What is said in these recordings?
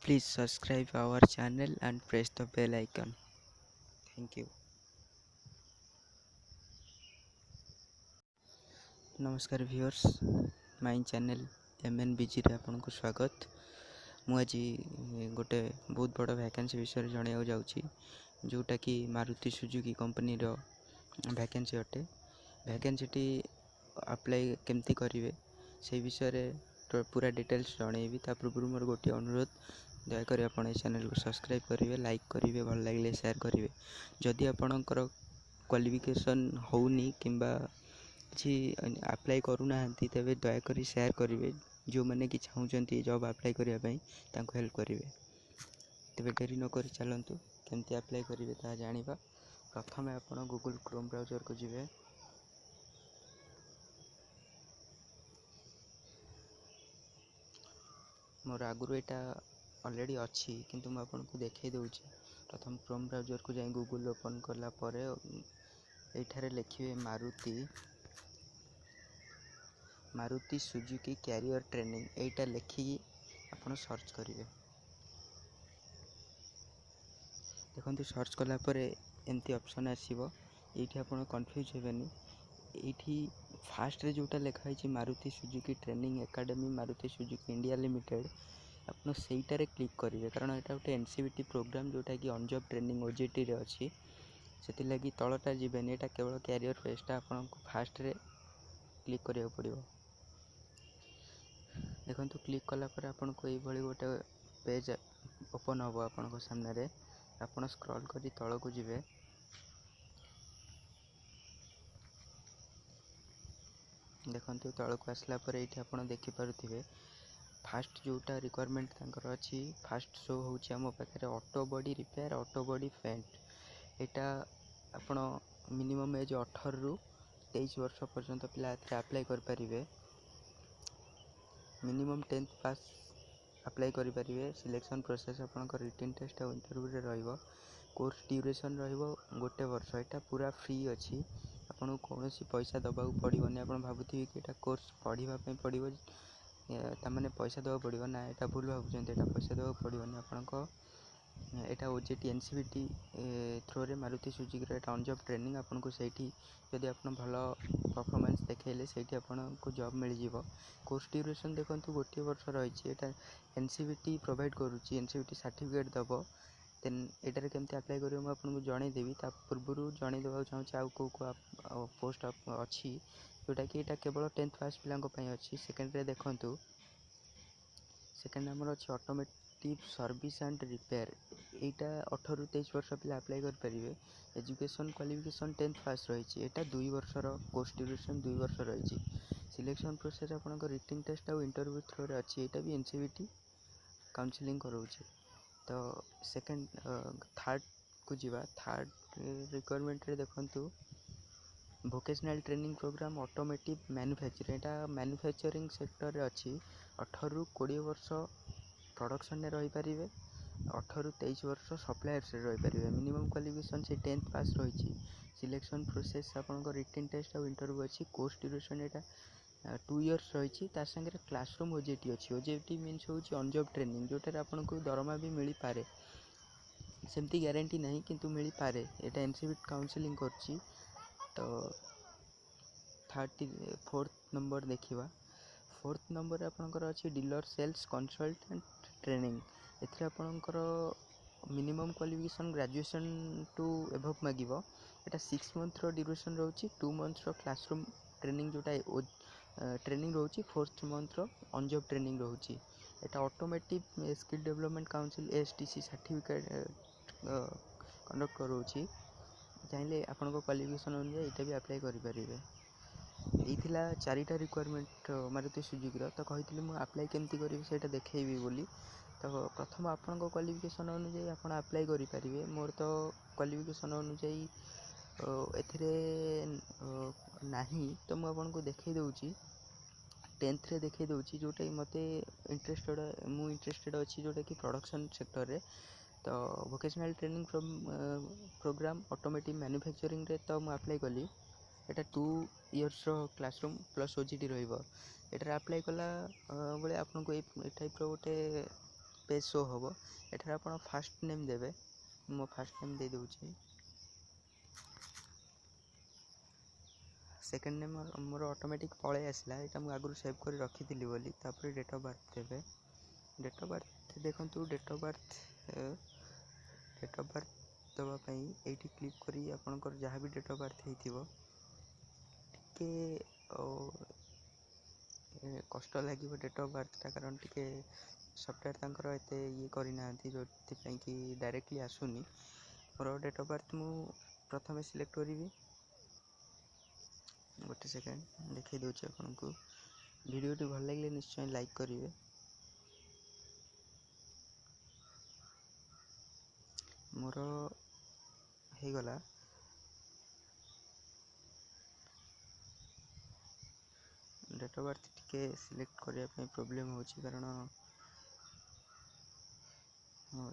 Please subscribe our channel and press the bell icon. Thank you. नमस्कार viewers my channel MNBG रे आपनको स्वागत। मु आज गोटे बहुत बड़ वैकेंसी विषय जणाइବାକୁ जाउची जोटा कि मारुति सुजुकी कंपनी रो वैकेंसी अटे। वैकेंसी टी अप्लाई केमती करिवे से विषय रे पूरा डिटेल्स जणाइबी। ता पूर्व मोर गोटे अनुरोध, दयाकोरी आपण चैनल को सब्सक्राइब करेंगे, लाइक करेंगे, भल लगे शेयर करेंगे। जदि आपणकर क्वालिफिकेशन होनी किंबा किसी अप्लाई करूना तेरे दयाकोरी शेयर करेंगे। जो मैंने कि चाहते जॉब अप्लाई करने हेल्प करेंगे। तेरे डेरी नक चलतु केमती अप्लाई करेंगे ता जानिबा। प्रथम आप गूगल क्रोम ब्राउजर को जीवे। मोर आगुरी यहाँ ऑलरेडी अच्छी किंतु मैं आपको देखे दूची। प्रथम क्रोम ब्राउजर को जाए गूगल ओपन कला परे एठारे लिखिए मारुति सुजुकी कैरियर ट्रेनिंग। एटा लिखिकी आप सर्च करेंगे। देखो सर्च कला परे एमती ऑप्शन आसीबो। एठी आप कन्फ्यूज हेबेनी। एठी फास्ट रे जोटा लिखाई Maruti Suzuki training academy Maruti Suzuki India limited आप सहीटारे क्लिक करेंगे, कारण यहाँ गोटे एनसीबीटी प्रोग्राम जोटा कि ऑन जॉब ट्रेनिंग ओजेटी रे अच्छी से लगी तलटा जीवेनि। यहाँ केवल कैरियर पेजटा आपको फास्ट रे क्लिक करिया पड़ो। देखो क्लिक कलापर आपको ये गोटे पेज ओपन हम आप सामने। आप स्क्रॉल करी तल को जीवे। देखो तल को आसला ये आप देखिपे फास्ट जोटा रिक्वायरमेंट तांकर अच्छी। फास्ट शो होची आम पाखे auto body repair, auto body paint. यहाँ आपण मिनिमम एज 18 रु 23 वर्ष पर्यंत पिला अप्लाई करें। मिनिमम 10th पास अप्लाई करें। सिलेक्शन प्रोसेस आपंक रिटन टेस्ट और इंटरव्यू रे। कोर्स ड्यूरेशन रोटे वर्ष। यहाँ पूरा फ्री अच्छी। आपको कौन पैसा दबाक पड़ोनी। आप भावुथिबे कि यहाँ कोर्स पढ़ाई पड़ो ताने पैसा देवा पड़ो ना, यहाँ भूल भावुं। यहाँ पैसा देवा पड़ोनी। आपको यहाँ ओजेटी एनसीबीटी थ्रो रे मारुति सुजुकी यहाँ ऑन जॉब ट्रेनिंग आपको सही जदि आप भल परफॉर्मेंस देखले सही आपको जॉब मिल जाव। कोर्स ड्यूरेशन देखो गोटे वर्ष रही। एनसीबीटी प्रोवाइड करुच्ची। एनसीबीटी सर्टिफिकेट दब। देन एटार केमती अप्लाई करेंगे मुझे आपको जनईदेवी। पूर्व जनईदेवा चाहिए आउ कौ पोस्ट अच्छी जोटा कि यहाँ केवल 10th पास पिला अच्छी। सेकेंड रे देखु सेकेंड आमर अच्छी ऑटोमेटिव सर्विस एंड रिपेयर। यहाँ 18 रु 23 वर्ष पिला अप्लाई करेंगे। एजुकेशन क्वालिफिकेशन 10th पास रही। यहाँ 2 वर्षर कोर्स ड्यूरेशन 2 वर्ष रही। सिलेक्शन प्रोसेस आपंक रिटन टेस्ट और इंटरव्यू थ्रो रे अच्छी। यहाँ भी एनसीबीटी काउंसलिंग कराऊँच। तो सेकेंड थर्ड को जीवा। थर्ड रिक्वायरमेंट रे देखंतु vocational training program automotive manufacturing. यहाँ मैन्युफैक्चरिंग सेक्टर रे अच्छी। 18 रु 20 वर्ष प्रोडक्शन में रही पारे। 18 रु 23 वर्ष सप्लायर्स रही पारे। मिनिमम क्वालिफिकेशन से 10th पास रही। सिलेक्शन प्रोसेस आपंक रिटन टेस्ट और इंटरव्यू अच्छी। कोर्स ड्यूरेशन यहाँ 2 इयर्स रही। सागर क्लासरूम ओजेटी अच्छी। ओजेटी मीन्स हूँ ऑन जॉब ट्रेनिंग जोटार आपको दरमा भी मिल पारे। सेमती ग्यारंटी नहीं किंतु मिल पारे। यहाँ एनसीबीटी काउंसलिंग करची। तो 4th नंबर देखा। 4th नंबर आपंकर अच्छी डीलर सेल्स कंसल्टेंट ट्रेनिंग। एथि आपंकर मिनिमम क्वालिफिकेशन ग्रेजुएशन टू एभव मागिब। यहाँ 6 मंथ ड्यूरेशन रोचे। 2 मंथ क्लासरूम ट्रेनिंग जोटा ट्रेनिंग रोचे। 4th month on job training रोचे। यहाँ automotive skill development council STC certificate conduct करोची। चाहिए आपण क्वालिफिकेशन अनुसार यहाँ भी अप्लाई करेंगे। यही 4टा रिक्वायरमेंट मारुति सुजुकी। तो कही मुझे अप्लाई केमती करी से देखी बोली। तो प्रथम आपण क्वालिफिकेशन अनुसार आप अप्लाई करेंगे। मोर तो क्वालिफिकेशन अनुसार नहीं, तो मुझे देखी दूची 10th रे देखी दूची जोटा मते इंटरेस्टेड अच्छी जोटा कि प्रोडक्शन सेक्टर रे। तो vocational training program automotive manufacturing रे तो मुझे अप्लाई कली। यहाँ 2 इयर्स क्लासरूम प्लस ओजीटी रही। यहाँ अप्लाई कला बेले आपको ये टाइप गोटे पेज शो हम एठार आप फास्ट नेम देवे मो फास्ट नेम दे दूची सेकेंड नेम मोर ऑटोमेटिक पळे आसला एटा मु आगु सेव कर रखी थी बोली तापर डेट ऑफ बर्थ देवे डेट ऑफ बर्थ देखंतु डेट ऑफ बर्थ दवापाई एटी क्लिक करी आपनकर जहाँ भी डेट ऑफ बर्थ होइथिबो टिके कष्ट लगे डेट ऑफ बर्थटा कारण टिके सॉफ्टवेयर तांकर एते ये करना जो कि डायरेक्टली आसुनी मोर डेट ऑफ बर्थ मु प्रथमे सिलेक्ट करी गोटे सेकेंड देखई दूचे आपको वीडियोटी भल लगे निश्चय लाइक करेंगे मोर हो गला डेट ऑफ बर्थ टिके सिलेक्ट करने प्रोब्लेम हो कारण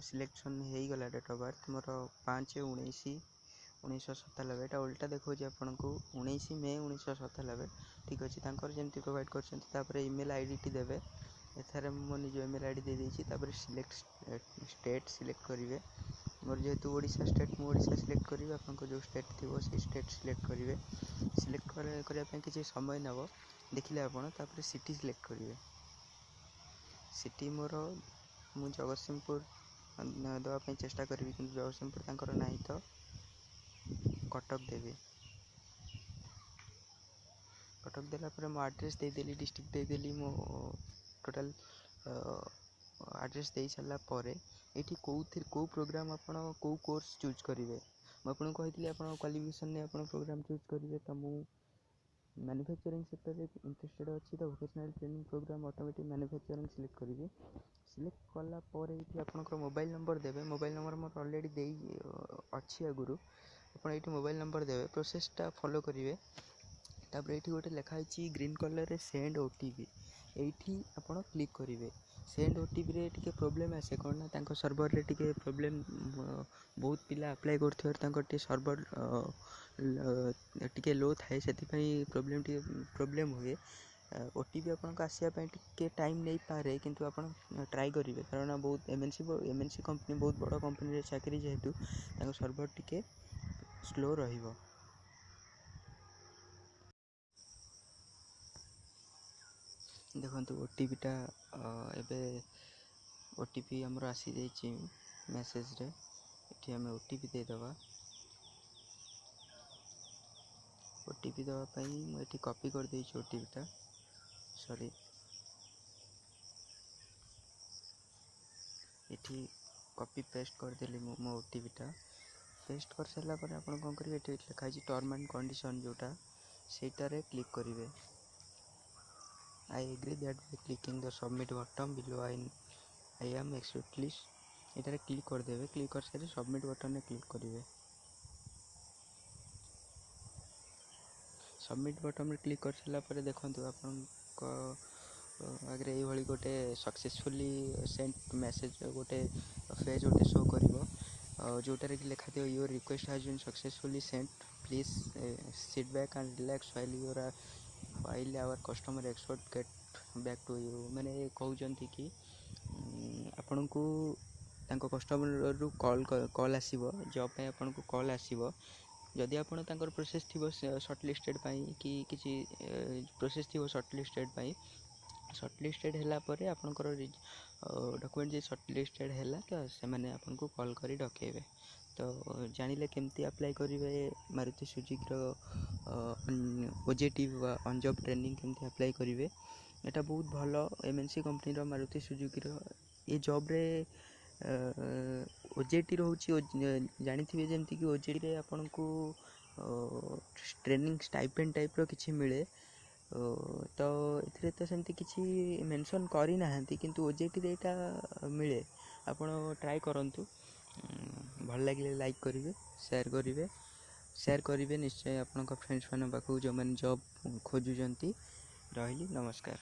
सिलेक्शन हो गला डेट ऑफ बर्थ मोर 5/19/1997 एटा उल्टा देखो आपन को 19 मे 1997 ठीक अच्छे जमी प्रोवाइड कर ईमेल आईडी टी देवे एथार मो निज ईमेल आईडी दे देछि सिलेक्ट स्टेट सिलेक्ट करेंगे मोर जेहेतु ओडिशा स्टेट मु ओडिशा सिलेक्ट करी आपन जो स्टेट थी से स्टेट सिलेक्ट करेंगे सिलेक्ट करने किसी समय नब देखिले आपन तापर सिटी सिलेक्ट करेंगे सिटी मोर मु जगतसिंहपुर दवाई चेष्टा करी कि जगतसिंहपुर तांकर नहीं तो कटक देवी कटक देला मो एड्रेस देदेली डिस्ट्रिक्ट देदेली मो टोटल एड्रेस दे सारा पर ये कौ प्रोग्राम आपन कौ कोर्स चूज करेंगे मुझे कही आप क्वालिफिकेशन ने आप प्रोग्राम चूज करेंगे तो मुझे मैन्युफैक्चरिंग सेक्टर में इंटरेस्टेड अच्छी तो vocational training program automatic manufacturing select करेंगे सिलेक्ट कलापर ये आपंकर मोबाइल नंबर देवे मोबाइल नंबर मोर ऑलरेडी दे अच्छी आगुरी आप मोबाइल नंबर देवे प्रोसेसटा फॉलो करेंगे तापर ये गोटे लिखाई ग्रीन कलर रे सेंड ओटीपी ये आप क्लिक करेंगे सेंड ओटीपी रे टिके प्रोब्लेम आसे कौन ना तांको सर्वर रे टिके प्रोब्लेम बहुत पिला अप्लाई कर सर्वर टिके लो थाए से प्रोब्लेम हुए ओटीपी आपको आसापी टिके टाइम नहीं पारे किंतु आप ट्राई करेंगे कारण बहुत एमएनसी कंपनी बहुत बड़ कंपनी चाकरी जेहेतु सर्वर टिके स्लो रहिबो देखो ओटीपीटा एबे ओटीपी हमर आसी जाइए मेसेज रे ये आम ओटीपी देदवा ओटीपी देवाई मुझे कॉपी कर दे ओटीपीटा सॉरी ये कॉपी पेस्ट करदेली मो ओटीपीटा पेस्ट कर सारा पर आप कौन करेंगे लिखाई टर्म एंड कंडीशन जोटा सेटारे क्लिक करेंगे I agree that by clicking the submit button below I am एक्सपेक्टली ये क्लिक करदेवे क्लिक कर सारी सबमिट बटन में क्लिक करेंगे सबमिट बटन में क्लिक कर सारा देखो आप आगे ये गोटे सक्सेसफुली सेंट मेसेज गोटे फेज गोटे शो कर जोटार कि लिखा थी your request has been successfully sent please sit back and relax while our customer expert get back to you मैंने कहते कि आपण को तांको कस्टमर रु कॉल आसीबो जॉब पे आपण को कॉल आसीबो जदि आपण तांकर प्रोसेस थिबो शॉर्ट लिस्टेड पाई कि किछि प्रोसेस थिबो शॉर्ट लिस्टेड पाई शॉर्ट लिस्टेड हैला परे आपनकर डॉक्यूमेंट जे शॉर्ट लिस्टेड हैला तो से माने आपण को कॉल करी डकेबे तो जानिले केमती अप्लाई करेंगे मारुति सुजुकी रो ओजेटी ऑन जॉब ट्रेनिंग केमती अप्लाई करेंगे एटा बहुत भल एमएनसी कंपनी रो मारुति सुजुकी रो ये जॉब रे ओजेटी रोची जानी जमती कि ओजेटी रे आपन को ट्रेनिंग स्टाइपेंड टाइप रो किछि मिले तो एथिरे तो सेमती किछि मेंशन करी नाहंती किंतु ओजेटी रे एटा मिले आपण ट्राई करंतु भल लगे लाइक करेंगे शेयर करेंगे निश्चय आपन फ्रेंड्स मान पाखु जो मैंने जॉब खोजुंट रही नमस्कार।